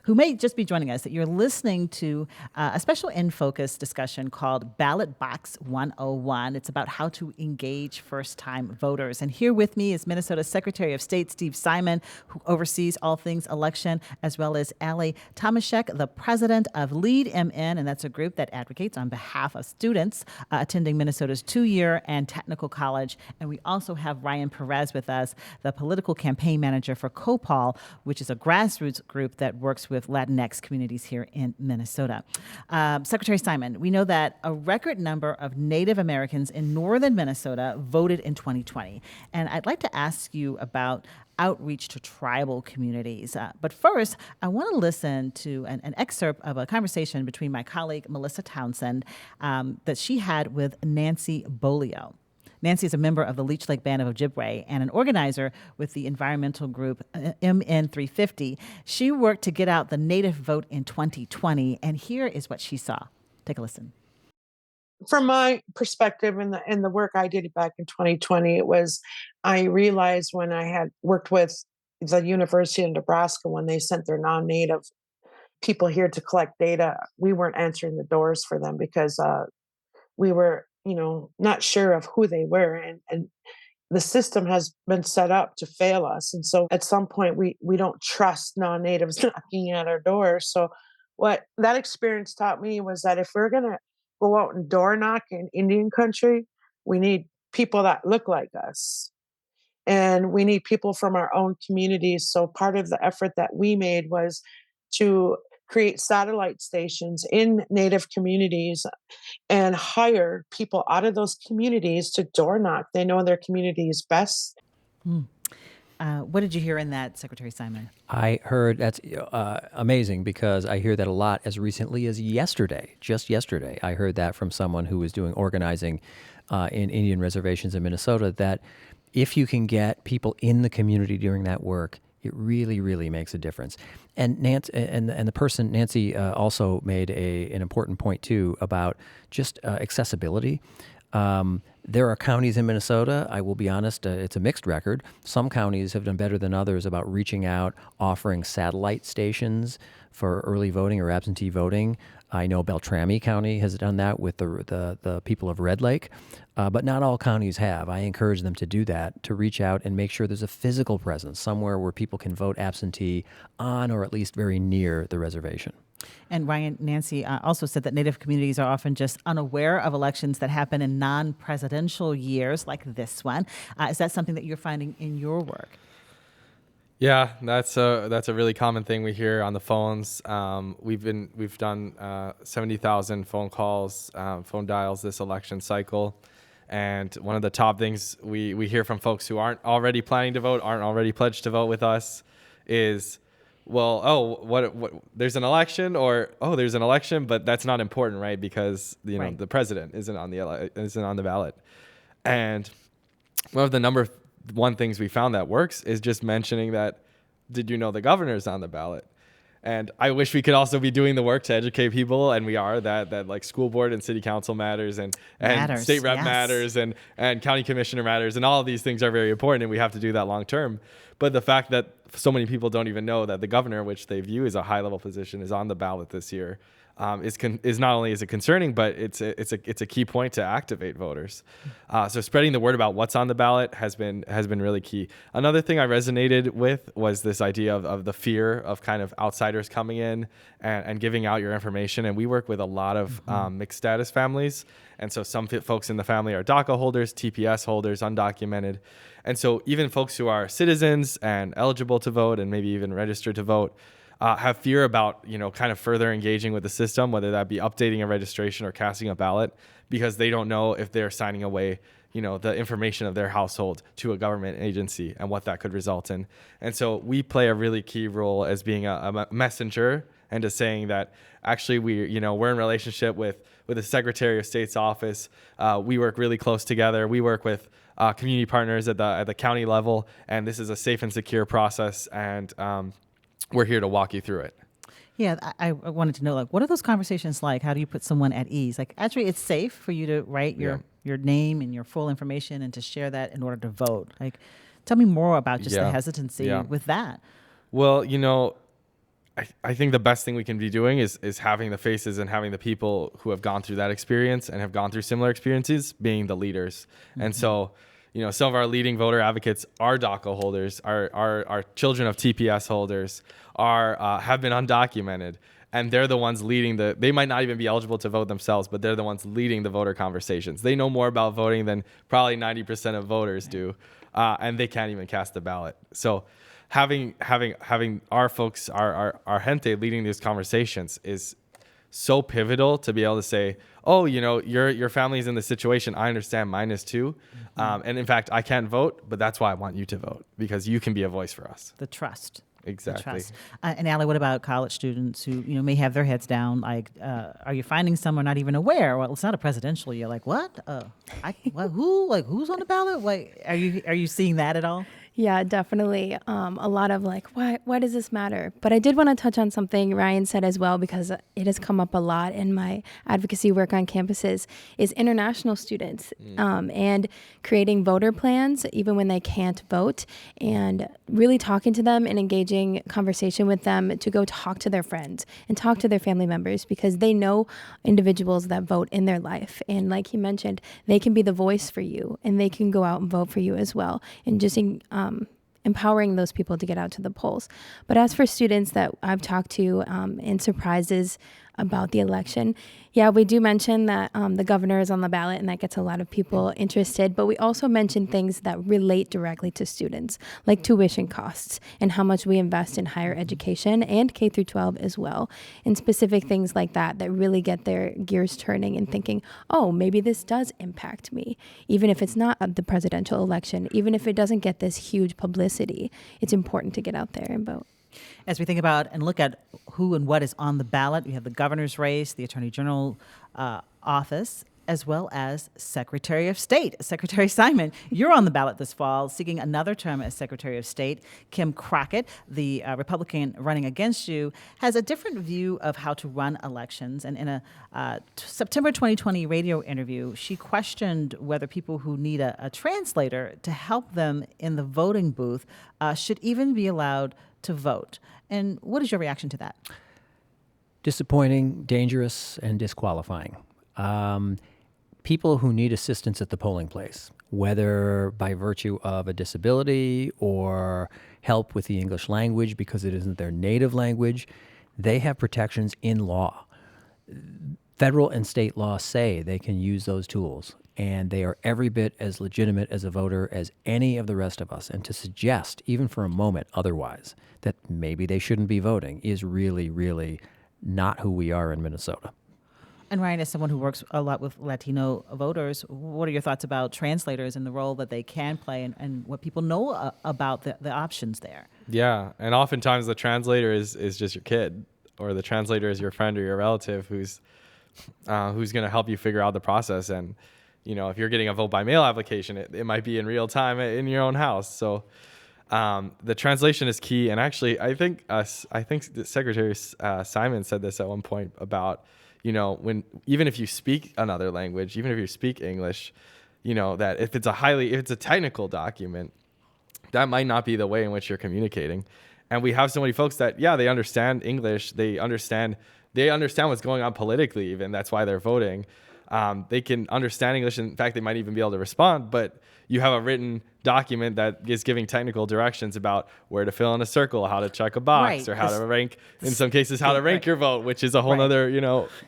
who may just be joining us that you're listening to a special In Focus discussion called Ballot Box 101. It's about how to engage first-time voters. And here with me is Minnesota's Secretary of State, Steve Simon, who oversees all things election, as well as Ali Tomaszek, the president of Lead MN, and that's a group that advocates on behalf of students attending Minnesota's two-year and technical college. And we also have Ryan Perez with us, the political campaign manager for COPOL, which is a grassroots group that works with Latinx communities here in Minnesota. Secretary Simon, we know that a record number of Native Americans in northern Minnesota voted in 2020. And I'd like to ask you about outreach to tribal communities. But first, I want to listen to an excerpt of a conversation between my colleague, Melissa Townsend, that she had with Nancy Bolio. Nancy is a member of the Leech Lake Band of Ojibwe and an organizer with the environmental group MN350. She worked to get out the Native vote in 2020, and here is what she saw. Take a listen. From my perspective in the work I did back in 2020, I realized when I had worked with the University of Nebraska when they sent their non-Native people here to collect data, we weren't answering the doors for them because we were, not sure of who they were, and the system has been set up to fail us. And so at some point we don't trust non-Natives knocking at our doors. So what that experience taught me was that if we're going to go out and door knock in Indian country, we need people that look like us. And we need people from our own communities. So part of the effort that we made was to create satellite stations in Native communities and hire people out of those communities to door knock. They know their communities best. What did you hear in that, Secretary Simon? I heard that's amazing because I hear that a lot as recently as yesterday. Just yesterday, I heard that from someone who was doing organizing in Indian reservations in Minnesota, that if you can get people in the community doing that work, it really, really makes a difference. And Nancy also made an important point too about just accessibility. There are counties in Minnesota, I will be honest, it's a mixed record. Some counties have done better than others about reaching out, offering satellite stations for early voting or absentee voting. I know Beltrami County has done that with the people of Red Lake, but not all counties have. I encourage them to do that, to reach out and make sure there's a physical presence somewhere where people can vote absentee on or at least very near the reservation. And Ryan, Nancy also said that Native communities are often just unaware of elections that happen in non-presidential years like this one. Is that something that you're finding in your work? Yeah, that's a really common thing we hear on the phones. We've done 70,000 phone calls, phone dials this election cycle, and one of the top things we hear from folks who aren't already planning to vote, aren't already pledged to vote with us, is, well, what there's an election, or there's an election, but that's not important, right? Because the president isn't on the ballot, and one of the number one things we found that works is just mentioning that, did you know the governor's on the ballot? And I wish we could also be doing the work to educate people, and we are, that like school board and city council matters, and state rep yes. matters, and county commissioner matters, and all of these things are very important, and we have to do that long term. But the fact that so many people don't even know that the governor, which they view as a high level position, is on the ballot this year, is not only is it concerning, but it's a key point to activate voters. So spreading the word about what's on the ballot has been really key. Another thing I resonated with was this idea of the fear of kind of outsiders coming in and giving out your information. And we work with a lot of mixed status families, and so some folks in the family are DACA holders, TPS holders, undocumented. And so even folks who are citizens and eligible to vote and maybe even registered to vote have fear about, kind of further engaging with the system, whether that be updating a registration or casting a ballot, because they don't know if they're signing away, the information of their household to a government agency and what that could result in. And so we play a really key role as being a messenger, and to saying that actually we're in relationship with the Secretary of State's office. We work really close together. We work with community partners at the county level, and this is a safe and secure process. And we're here to walk you through it. Yeah, I wanted to know, like, what are those conversations like? How do you put someone at ease? Like, actually, it's safe for you to write your name and your full information and to share that in order to vote. Like, tell me more about just the hesitancy with that. Well, I think the best thing we can be doing is having the faces and having the people who have gone through that experience and have gone through similar experiences being the leaders. Mm-hmm. And so, some of our leading voter advocates are DACA holders, are children of TPS holders, have been undocumented, and they're the ones leading they might not even be eligible to vote themselves, but they're the ones leading the voter conversations. They know more about voting than probably 90% of voters do, and they can't even cast a ballot. So having our folks, our gente leading these conversations is so pivotal to be able to say, oh, your family's in this situation. I understand, mine is too. And in fact, I can't vote, but that's why I want you to vote, because you can be a voice for us. The trust. Exactly. The trust. And Allie, what about college students who may have their heads down? Like, are you finding some are not even aware? Well, it's not a presidential year. Like, what? Who? Like, who's on the ballot? Like, are you seeing that at all? Yeah, definitely. A lot of like, why does this matter? But I did want to touch on something Ryan said as well, because it has come up a lot in my advocacy work on campuses, is international students and creating voter plans, even when they can't vote, and really talking to them and engaging conversation with them to go talk to their friends and talk to their family members, because they know individuals that vote in their life. And like he mentioned, they can be the voice for you, and they can go out and vote for you as well. And just empowering those people to get out to the polls. But as for students that I've talked to and surprises about the election, yeah, we do mention that the governor is on the ballot, and that gets a lot of people interested. But we also mention things that relate directly to students, like tuition costs and how much we invest in higher education and K through 12 as well, and specific things like that really get their gears turning and thinking, oh, maybe this does impact me, even if it's not the presidential election, even if it doesn't get this huge publicity. It's important to get out there and vote. As we think about and look at who and what is on the ballot, we have the governor's race, the Attorney General office, as well as Secretary of State. Secretary Simon, you're on the ballot this fall, seeking another term as Secretary of State. Kim Crockett, the Republican running against you, has a different view of how to run elections. And in a September 2020 radio interview, she questioned whether people who need a translator to help them in the voting booth should even be allowed to vote. And what is your reaction to that? Disappointing, dangerous, and disqualifying. People who need assistance at the polling place, whether by virtue of a disability or help with the English language because it isn't their native language, they have protections in law. Federal and state law say they can use those tools, and they are every bit as legitimate as a voter as any of the rest of us. And to suggest, even for a moment otherwise, that maybe they shouldn't be voting is really, really not who we are in Minnesota. And Ryan, as someone who works a lot with Latino voters, what are your thoughts about translators and the role that they can play, and what people know about the options there? Yeah, and oftentimes the translator is just your kid, or the translator is your friend or your relative who's going to help you figure out the process. And if you're getting a vote by mail application, it might be in real time in your own house. So the translation is key. And actually, I think the Secretary Simon said this at one point about, even if you speak another language, even if you speak English, that if it's a technical document, that might not be the way in which you're communicating. And we have so many folks that, they understand English. They understand what's going on politically, even. That's why they're voting. They can understand English. In fact, they might even be able to respond. But you have a written document that is giving technical directions about where to fill in a circle, how to check a box, or how to rank, in some cases, how to rank your vote, which is a whole other,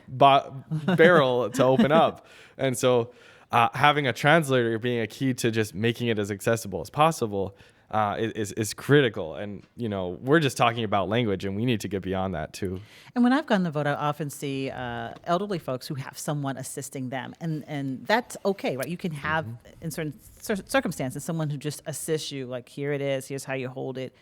barrel to open up. And so having a translator being a key to just making it as accessible as possible is critical. And, we're just talking about language, and we need to get beyond that too. And when I've gone to vote, I often see elderly folks who have someone assisting them. And that's okay, right? You can have, in certain circumstances, someone who just assists you, like, here it is, here's how you hold it.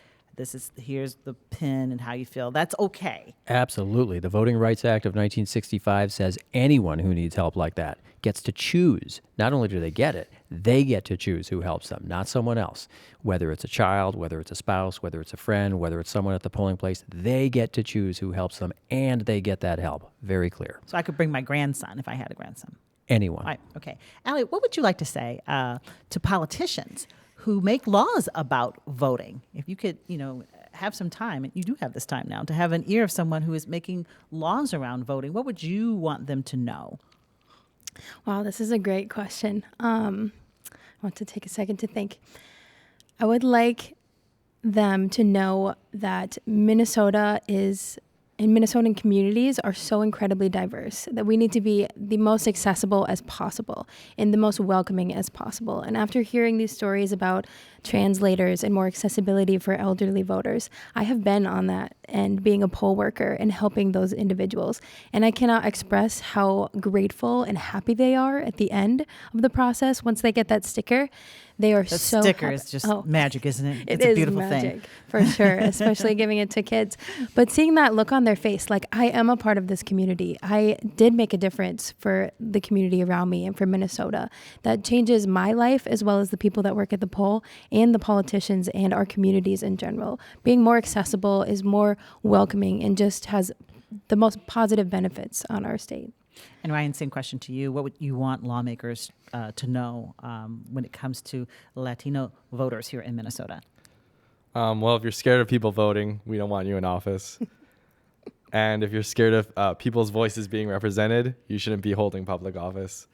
Here's the pin and how you feel. That's okay. Absolutely. The Voting Rights Act of 1965 says anyone who needs help like that gets to choose. Not only do they get it, they get to choose who helps them, not someone else. Whether it's a child, whether it's a spouse, whether it's a friend, whether it's someone at the polling place, they get to choose who helps them, and they get that help. Very clear. So I could bring my grandson if I had a grandson. Anyone. Right. Okay. Allie, what would you like to say to politicians who make laws about voting? If you could, have some time, and you do have this time now, to have an ear of someone who is making laws around voting, what would you want them to know? Wow, this is a great question. I want to take a second to think. I would like them to know that Minnesotan communities are so incredibly diverse that we need to be the most accessible as possible and the most welcoming as possible. And after hearing these stories about translators and more accessibility for elderly voters, I have been on that end, being a poll worker and helping those individuals. And I cannot express how grateful and happy they are at the end of the process once they get that sticker. They are the so sticker is just magic, isn't it? It It's a is beautiful magic, thing. for sure, especially giving it to kids. But seeing that look on their face, like, I am a part of this community. I did make a difference for the community around me and for Minnesota. That changes my life as well as the people that work at the poll and the politicians and our communities in general. Being more accessible is more welcoming and just has the most positive benefits on our state. And Ryan, same question to you. What would you want lawmakers to know when it comes to Latino voters here in Minnesota? Well, if you're scared of people voting, we don't want you in office. And if you're scared of people's voices being represented, you shouldn't be holding public office.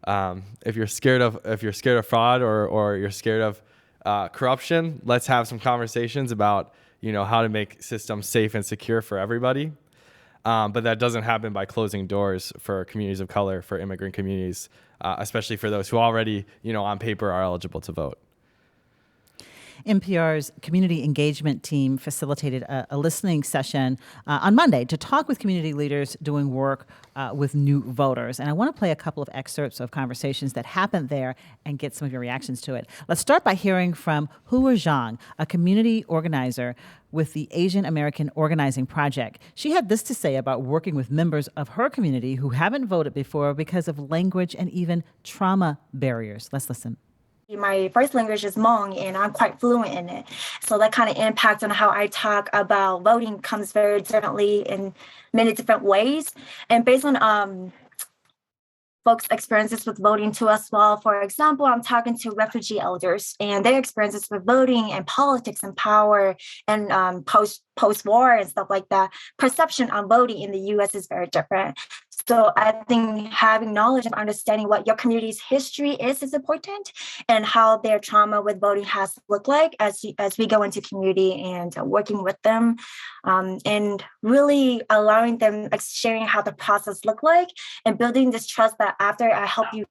If you're scared of fraud or you're scared of corruption, let's have some conversations about how to make systems safe and secure for everybody. But that doesn't happen by closing doors for communities of color, for immigrant communities, especially for those who already, on paper are eligible to vote. NPR's community engagement team facilitated a listening session on Monday to talk with community leaders doing work with new voters. And I want to play a couple of excerpts of conversations that happened there and get some of your reactions to it. Let's start by hearing from Hua Zhang, a community organizer with the Asian American Organizing Project. She had this to say about working with members of her community who haven't voted before because of language and even trauma barriers. Let's listen. My first language is Hmong, and I'm quite fluent in it. So that kind of impact on how I talk about voting comes very differently in many different ways. And based on folks' experiences with voting too as well. For example, I'm talking to refugee elders and their experiences with voting and politics and power and post-war and stuff like that. Perception on voting in the U.S. is very different. So I think having knowledge and understanding what your community's history is important and how their trauma with voting has looked like as we go into community and working with them and really allowing them, sharing how the process looked like and building this trust that after I help you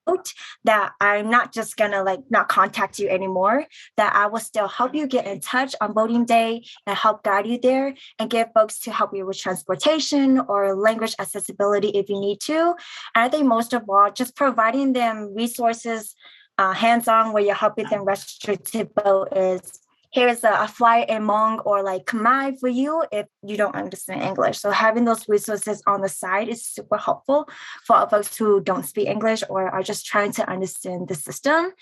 vote, that I'm not just gonna not contact you anymore, that I will still help you get in touch on voting day and help guide you there and get folks to help you with transportation or language accessibility if you need to. And I think most of all, just providing them resources hands-on where you're helping them register to vote is here's a flyer in Hmong or like Khmer for you if you don't understand English. So having those resources on the side is super helpful for folks who don't speak English or are just trying to understand the system.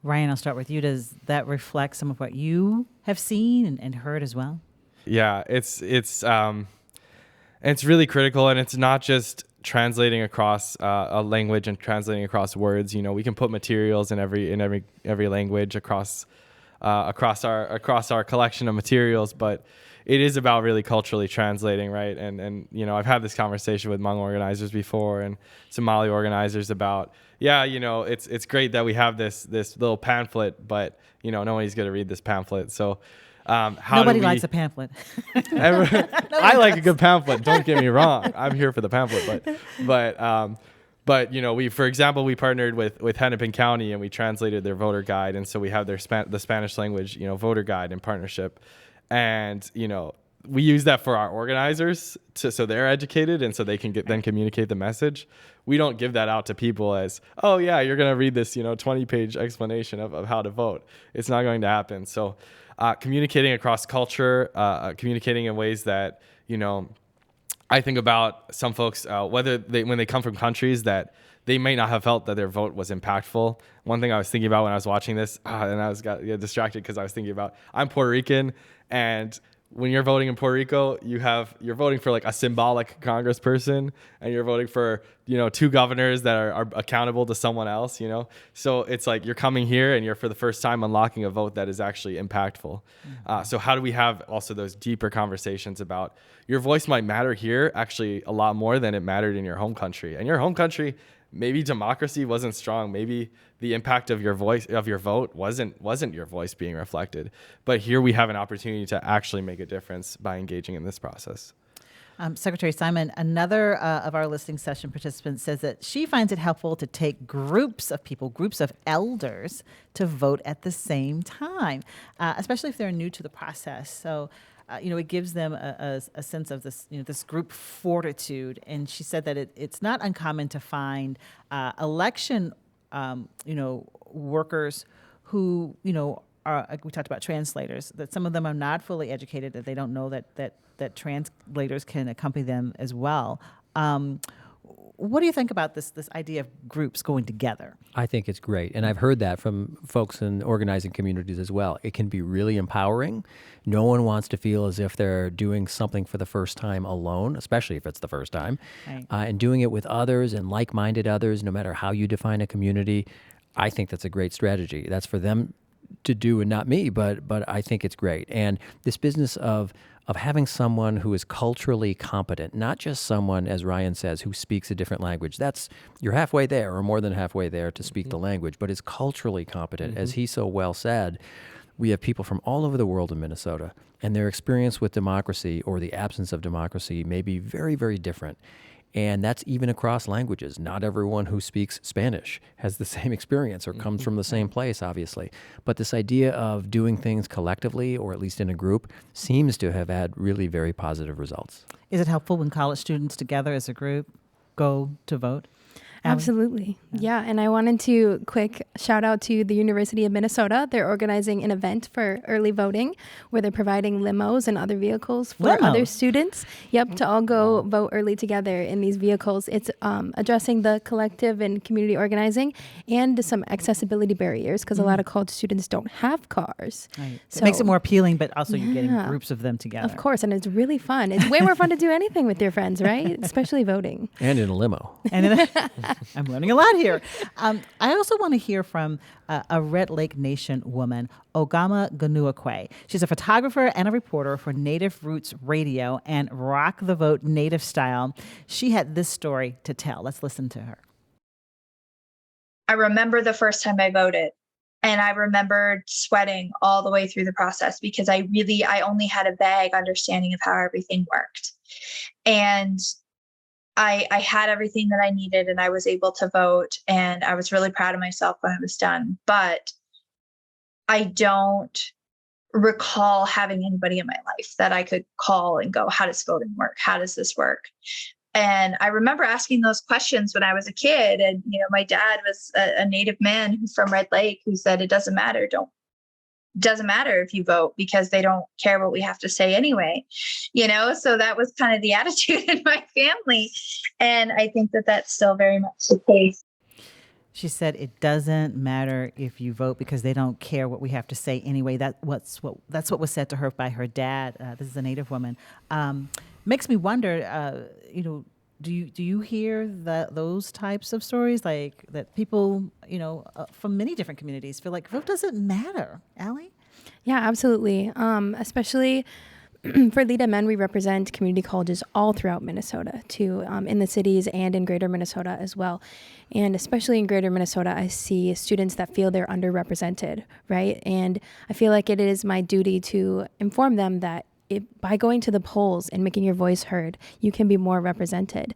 Ryan, I'll start with you. Does that reflect some of what you have seen and heard as well? Yeah, it's really critical, and it's not just translating across a language and translating across words. We can put materials in every language across our collection of materials, but it is about really culturally translating, right? And I've had this conversation with Hmong organizers before and Somali organizers about, it's great that we have this little pamphlet, but nobody's going to read this pamphlet. So nobody likes a pamphlet. I like a good pamphlet. Don't get me wrong. I'm here for the pamphlet, but for example, we partnered with Hennepin County and we translated their voter guide, and so we have the Spanish language voter guide in partnership, and we use that for our organizers so they're educated and so they can then communicate the message. We don't give that out to people as, oh yeah, you're gonna read this 20-page explanation of how to vote. It's not going to happen. So communicating across culture, communicating in ways that I think about some folks, when they come from countries that they may not have felt that their vote was impactful. One thing I was thinking about when I was watching this, and I got distracted because I was thinking about, I'm Puerto Rican, and when you're voting in Puerto Rico, you're voting for like a symbolic congressperson, and you're voting for two governors that are accountable to someone else. So it's like you're coming here and you're for the first time unlocking a vote that is actually impactful. So how do we have also those deeper conversations about your voice might matter here actually a lot more than it mattered in your home country, and your home country, maybe democracy wasn't strong. Maybe the impact of your vote wasn't your voice being reflected. But here we have an opportunity to actually make a difference by engaging in this process. Secretary Simon, another of our listening session participants says that she finds it helpful to take groups of people, groups of elders, to vote at the same time, especially if they're new to the process. So it gives them a sense of this, this group fortitude. And she said that it's not uncommon to find election, workers who, are, like we talked about translators, that some of them are not fully educated, that they don't know that translators can accompany them as well. What do you think about this idea of groups going together? I think it's great. And I've heard that from folks in organizing communities as well. It can be really empowering. No one wants to feel as if they're doing something for the first time alone, especially if it's the first time. Right. And doing it with others and like-minded others, no matter how you define a community, I think that's a great strategy. That's for them to do and not me, but I think it's great. And this business of having someone who is culturally competent, not just someone, as Ryan says, who speaks a different language. You're halfway there or more than halfway there to speak the language, but is culturally competent. As he so well said, we have people from all over the world in Minnesota, and their experience with democracy or the absence of democracy may be very, very different. And that's even across languages. Not everyone who speaks Spanish has the same experience or comes from the same place, obviously. But this idea of doing things collectively, or at least in a group, seems to have had really very positive results. Is it helpful when college students together as a group go to vote? Absolutely. Yeah. And I wanted to quick shout out to the University of Minnesota. They're organizing an event for early voting where they're providing limos and other vehicles for other students. Yep. To all go vote early together in these vehicles. It's addressing the collective and community organizing and some accessibility barriers because a lot of college students don't have cars. Right. So it makes it more appealing, but also you're getting groups of them together. Of course. And it's really fun. It's way more fun to do anything with your friends, right? Especially voting. And in a limo. I'm learning a lot here. I also want to hear from a Red Lake Nation woman, Ogama Ganuakwe. She's a photographer and a reporter for Native Roots Radio and Rock the Vote Native Style. She had this story to tell. Let's listen to her. I remember the first time I voted, and I remembered sweating all the way through the process because I only had a vague understanding of how everything worked. And I had everything that I needed and I was able to vote, and I was really proud of myself when it was done. But I don't recall having anybody in my life that I could call and go, how does voting work? How does this work? And I remember asking those questions when I was a kid. And, my dad was a Native man from Red Lake who said, it doesn't matter. doesn't matter if you vote because they don't care what we have to say anyway, So that was kind of the attitude in my family. And I think that that's still very much the case. She said it doesn't matter if you vote because they don't care what we have to say anyway. That's what was said to her by her dad. This is a Native woman. Makes me wonder, do you hear those types of stories, like that people, from many different communities feel like vote doesn't matter? Allie? Yeah, absolutely. Especially for Lead Men, we represent community colleges all throughout Minnesota, too, in the cities and in greater Minnesota as well. And especially in greater Minnesota, I see students that feel they're underrepresented, right? And I feel like it is my duty to inform them that by going to the polls and making your voice heard, you can be more represented.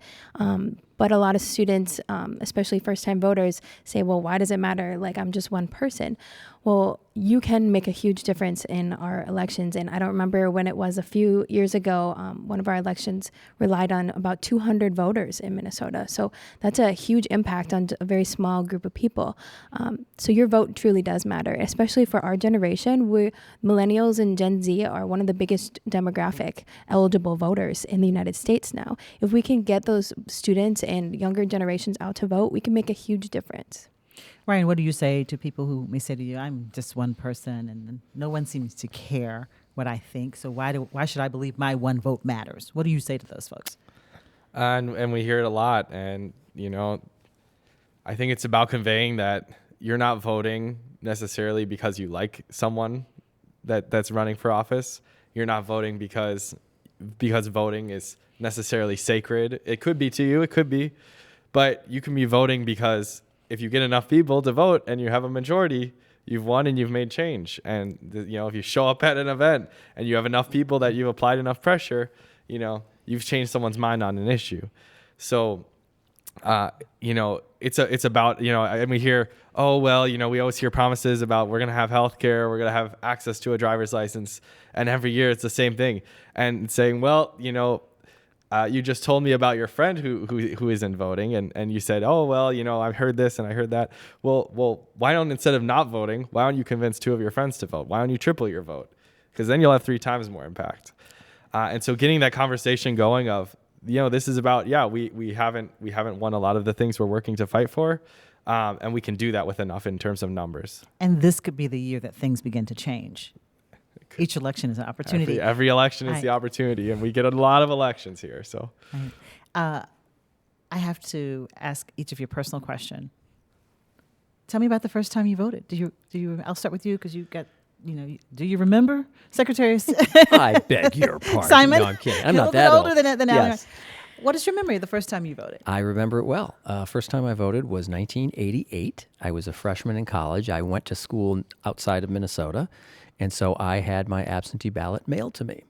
But a lot of students, especially first-time voters, say, well, why does it matter? Like, I'm just one person. Well, you can make a huge difference in our elections. And I don't remember when it was a few years ago, one of our elections relied on about 200 voters in Minnesota. So that's a huge impact on a very small group of people. So your vote truly does matter, especially for our generation. Millennials and Gen Z are one of the biggest demographic eligible voters in the United States now. If we can get those students and younger generations out to vote, we can make a huge difference. Ryan, what do you say to people who may say to you, I'm just one person and no one seems to care what I think, so why should I believe my one vote matters? What do you say to those folks? And we hear it a lot. And, I think it's about conveying that you're not voting necessarily because you like someone that's running for office. You're not voting because voting is necessarily sacred. It could be to you, it could be, but you can be voting because if you get enough people to vote and you have a majority, you've won and you've made change. And if you show up at an event and you have enough people that you've applied enough pressure, you've changed someone's mind on an issue. So, it's about, and we hear, oh, well, we always hear promises about we're going to have healthcare, we're going to have access to a driver's license. And every year it's the same thing. And saying, well, you just told me about your friend who isn't voting, and you said, oh, well, I heard this and I heard that. Well, why don't, instead of not voting, why don't you convince 2 of your friends to vote? Why don't you triple your vote? Because then you'll have 3 times more impact. And so getting that conversation going of, this is about, we haven't won a lot of the things we're working to fight for. And we can do that with enough in terms of numbers. And this could be the year that things begin to change. Each election is an opportunity. Every election is the opportunity, and we get a lot of elections here. So, I have to ask each of you a personal question. Tell me about the first time you voted. Do you? I'll start with you because you got. Do you remember, Secretary? I beg your pardon. Simon? No, I'm kidding. I'm You're not a that little old. older than Yes. What is your memory of the first time you voted? I remember it well. First time I voted was 1988. I was a freshman in college. I went to school outside of Minnesota, and so I had my absentee ballot mailed to me.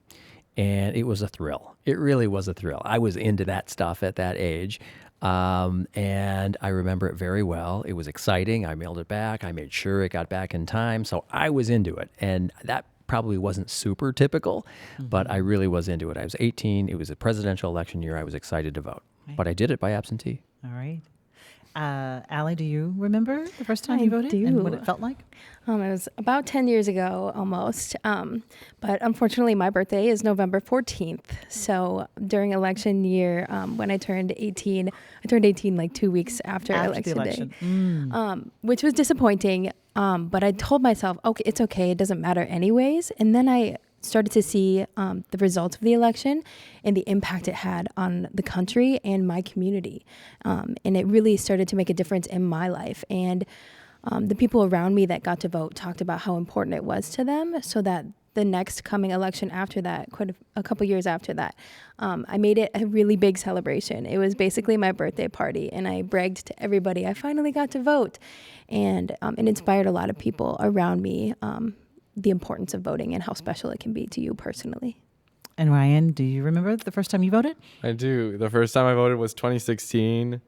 And it was a thrill. It really was a thrill. I was into that stuff at that age. And I remember it very well. It was exciting. I mailed it back. I made sure it got back in time. So I was into it. And that probably wasn't super typical, but I really was into it. I was 18. It was a presidential election year. I was excited to vote. Right. But I did it by absentee. All right. Allie, do you remember the first time you voted and what it felt like? It was about 10 years ago almost. But unfortunately, my birthday is November 14th. So during election year, when I turned 18 like 2 weeks after election day, which was disappointing. But I told myself, okay, it's okay. It doesn't matter anyways. And then I started to see the results of the election and the impact it had on the country and my community. And it really started to make a difference in my life. And the people around me that got to vote talked about how important it was to them, so that the next coming election after that, quite a couple years after that, I made it a really big celebration. It was basically my birthday party, and I bragged to everybody, I finally got to vote. And it inspired a lot of people around me, the importance of voting and how special it can be to you personally. And Ryan, do you remember the first time you voted? I do. The first time I voted was 2016.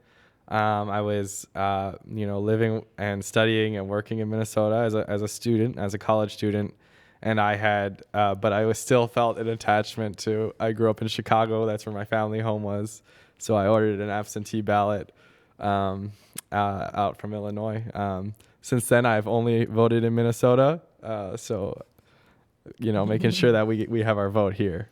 I was, living and studying and working in Minnesota as a student, as a college student. And I had, but I still felt an attachment to, I grew up in Chicago. That's where my family home was. So I ordered an absentee ballot out from Illinois. Since then, I've only voted in Minnesota. So, making sure that we have our vote here.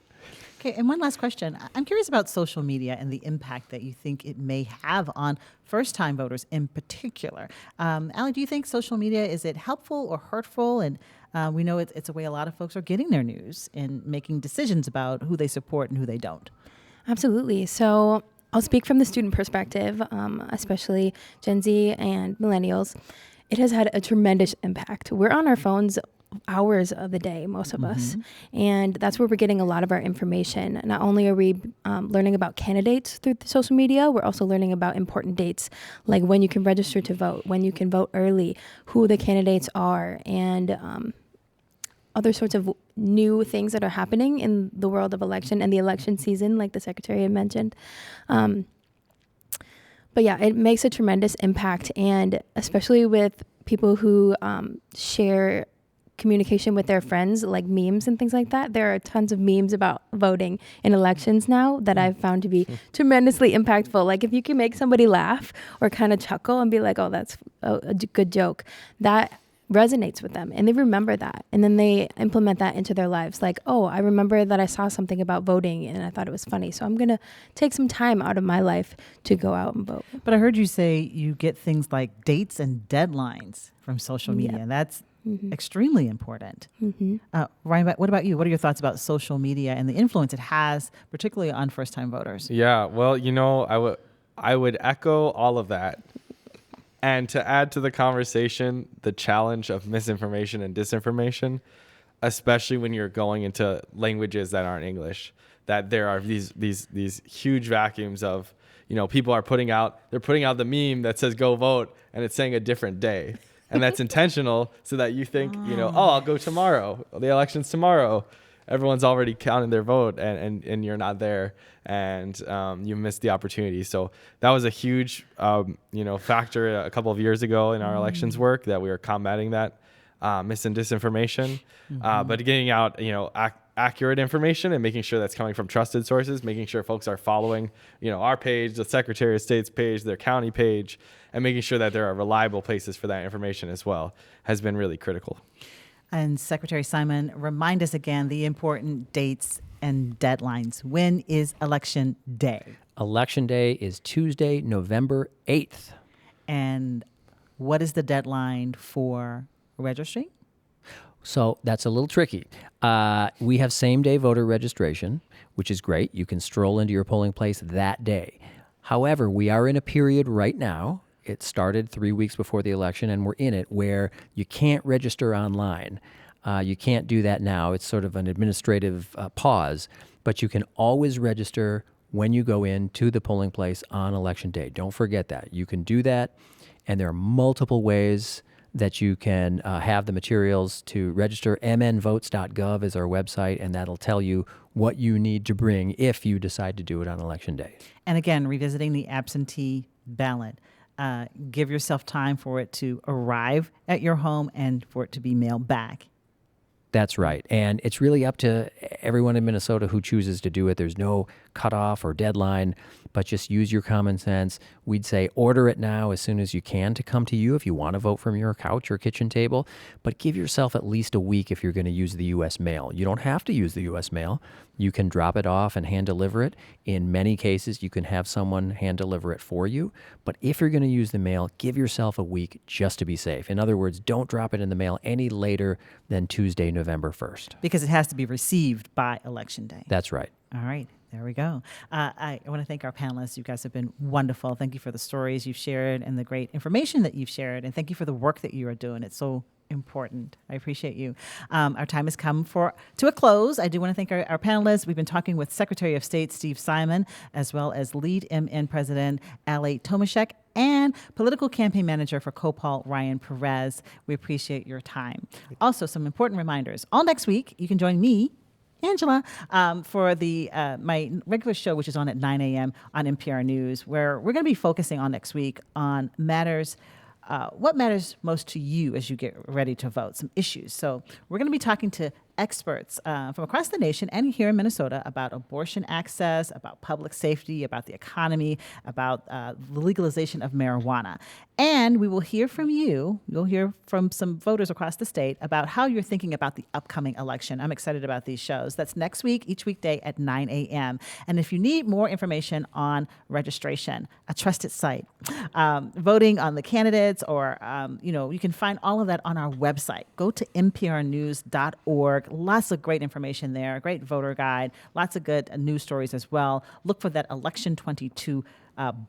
Okay, and one last question. I'm curious about social media and the impact that you think it may have on first-time voters in particular. Allie, do you think social media, is it helpful or hurtful? And we know it's a way a lot of folks are getting their news and making decisions about who they support and who they don't. Absolutely. So I'll speak from the student perspective, especially Gen Z and millennials. It has had a tremendous impact. We're on our phones hours of the day, most of us. And that's where we're getting a lot of our information. Not only are we learning about candidates through social media, we're also learning about important dates, like when you can register to vote, when you can vote early, who the candidates are, and other sorts of new things that are happening in the world of election and the election season, like the Secretary had mentioned. But yeah, it makes a tremendous impact, and especially with people who share communication with their friends, like memes and things like that. There are tons of memes about voting in elections now that I've found to be tremendously impactful. Like if you can make somebody laugh or kind of chuckle and be like, oh, that's a good joke, that resonates with them and they remember that. And then they implement that into their lives. Like, oh, I remember that I saw something about voting and I thought it was funny. So I'm going to take some time out of my life to go out and vote. But I heard you say you get things like dates and deadlines from social media. Yep. And that's extremely important. Ryan, what about you? What are your thoughts about social media and the influence it has, particularly on first-time voters? Yeah, well, I would echo all of that. And to add to the conversation, the challenge of misinformation and disinformation, especially when you're going into languages that aren't English, that there are these huge vacuums of, people are putting out the meme that says go vote and it's saying a different day. And that's intentional so that you think, I'll go tomorrow. The election's tomorrow. Everyone's already counted their vote and you're not there and you missed the opportunity. So that was a huge, factor a couple of years ago in our elections work, that we were combating that mis and disinformation, but getting out, accurate information and making sure that's coming from trusted sources, making sure folks are following, our page, the Secretary of State's page, their county page, and making sure that there are reliable places for that information as well has been really critical. And Secretary Simon, remind us again the important dates and deadlines. When is Election Day? Election Day is Tuesday, November 8th. And what is the deadline for registering? So that's a little tricky. We have same-day voter registration, which is great. You can stroll into your polling place that day. However, we are in a period right now, it started 3 weeks before the election, and we're in it, where you can't register online. You can't do that now. It's sort of an administrative pause, but you can always register when you go into the polling place on Election Day. Don't forget that. You can do that, and there are multiple ways that you can have the materials to register. mnvotes.gov is our website, and that'll tell you what you need to bring if you decide to do it on Election Day. And again, revisiting the absentee ballot. Give yourself time for it to arrive at your home and for it to be mailed back. That's right. And it's really up to everyone in Minnesota who chooses to do it. There's no cutoff or deadline, but just use your common sense. We'd say order it now as soon as you can to come to you if you want to vote from your couch or kitchen table, but give yourself at least a week if you're going to use the U.S. mail. You don't have to use the U.S. mail. You can drop it off and hand deliver it. In many cases, you can have someone hand deliver it for you. But if you're going to use the mail, give yourself a week just to be safe. In other words, don't drop it in the mail any later than Tuesday, November 1st. Because it has to be received by Election Day. That's right. All right. There we go. I want to thank our panelists. You guys have been wonderful. Thank you for the stories you've shared and the great information that you've shared. And thank you for the work that you are doing. It's so important. I appreciate you. Our time has come to a close. I do want to thank our panelists. We've been talking with Secretary of State Steve Simon, as well as Lead MN President Ali Tomaszek, and Political Campaign Manager for COPOL, Ryan Perez. We appreciate your time. Also, some important reminders. All next week, you can join me, Angela, for the my regular show, which is on at 9 a.m. on NPR News, where we're going to be focusing on next week on what matters most to you as you get ready to vote, some issues. So we're going to be talking to experts from across the nation and here in Minnesota about abortion access, about public safety, about the economy, about the legalization of marijuana. And we will hear from you. You'll hear from some voters across the state about how you're thinking about the upcoming election. I'm excited about these shows. That's next week, each weekday at 9 a.m. And if you need more information on registration, a trusted site, voting on the candidates, or, you can find all of that on our website. Go to nprnews.org. Lots of great information there, a great voter guide, lots of good news stories as well. Look for that Election 22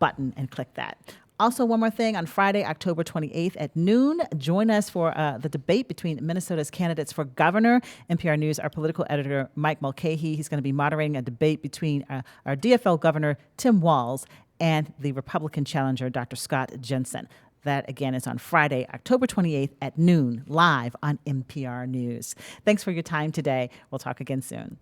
button and click that. Also, one more thing, on Friday, October 28th at noon, join us for the debate between Minnesota's candidates for governor. NPR News, our political editor, Mike Mulcahy, he's going to be moderating a debate between our DFL governor, Tim Walz, and the Republican challenger, Dr. Scott Jensen. That, again, is on Friday, October 28th at noon, live on NPR News. Thanks for your time today. We'll talk again soon.